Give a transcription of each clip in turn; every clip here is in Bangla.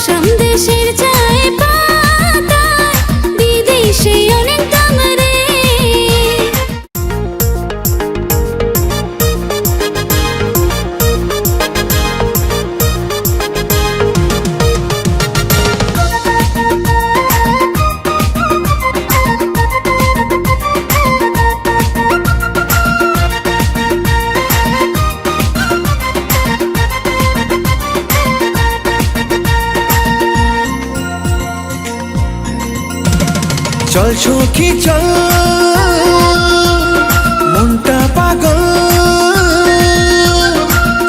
আসাম দেশের চায় পাতায় বিদেশে অনেক দাম রে। চল সখী চল, মনটা পাগল।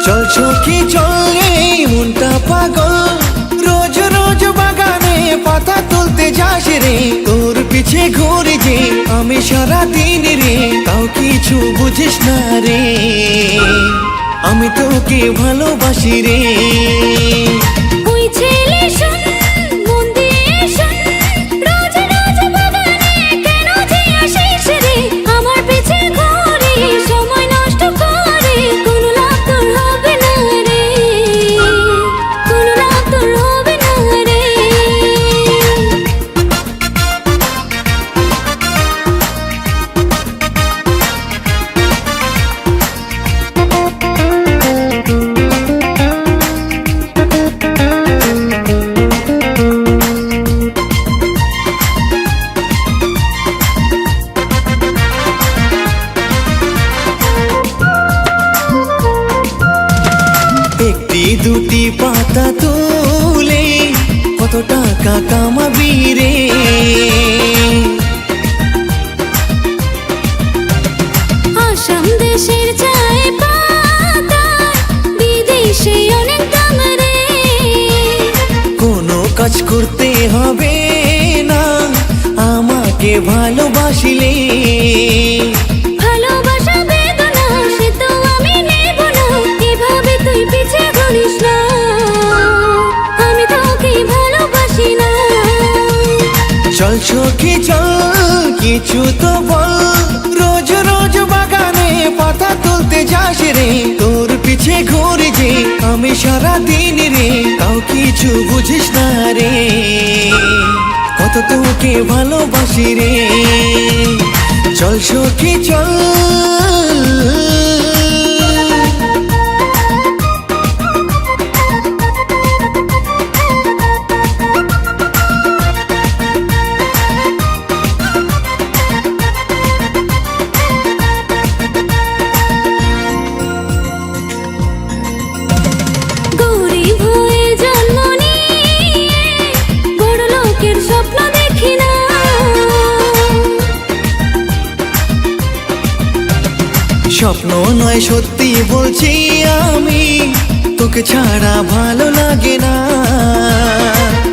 চল সখী চল, এই মনটা পাগল। রোজ রোজ বাগানে পাতা তুলতে যাস রে, তোর পিছে ঘুরে যে আমি সারা দিন রে, তাও কিছু বুঝিস না রে, আমি তোকে ভালোবাসি রে। ওই ছেলে শোন, মন দিয়ে শোন, রোজ রোজ বাগানে কেন যে আসিস রে, আমার পিছে ঘুরে সময় নষ্ট করে, কোনো লাভ তোর হবে না রে, কোনো লাভ তোর হবে না রে। একটি দুটি পাতা তুলে কত টাকা কামাবি রে, আসাম দেশের চায় পাতায় বিদেশে অনেক দাম রে। কোনো কাজ করতে হবে না আমাকে ভালোবাসিলে, ভালোবাসা বেদনা সে তো আমি নেব না, এভাবে তুই পিছে ঘুরিস না, আমি তোকে ভালোবাসি না। চল সখী চল, কিছু তো বল। রোজ রোজ বাগানে পাতা তুলতে যাস রে, তোর পিছে ঘুরে যে আমি সারা দিন রে, তাও কিছু বুঝিস না রে, কত তোকে ভালোবাসি রে। চল সখী চল। গরিব হয়ে জন্ম নিয়ে বড় লোকের স্বপ্ন দেখি না, স্বপ্ন নয় সত্যি বলছি আমি, তোকে ছাড়া ভালো লাগে না।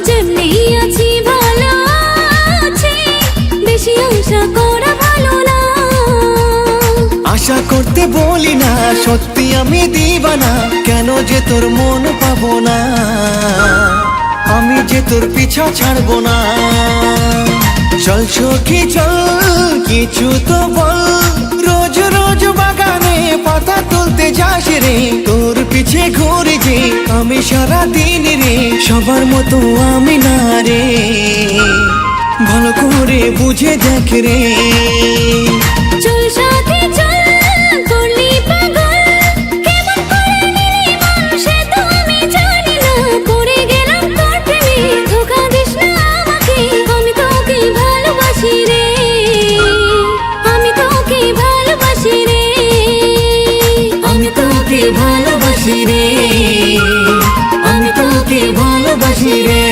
যেমনি আছি ভালো আছি, বেশি আশা করা ভালো না। আশা করতে বলি না, সত্যি আমি দিবানা, কেন যে তোর মন পাবো না, আমি যে তোর পিছা ছাড়বো না। চল সখী চল, কিছু তো বল। রোজ রোজ বাগানে পাতা তুলতে যাস রে, তোর পিছে ঘুরে যে আমি সারা দিন রে, সবার মতো আমি না রে, ভালো করে বুঝে দেখ রে। চল সাথে চল, করলি পাগল, কেমন করে নিলি মন সে তো আমি জানি না, পড়ে গেলাম তোর প্রেমে, ধোঁকা দিস না আমাকে, আমি তোকে ভালোবাসি রে, আমি তোকে ভালোবাসি রে, আমি তোকে ভালোবাসি রে, আমি তোকে ভালোবাসি রে।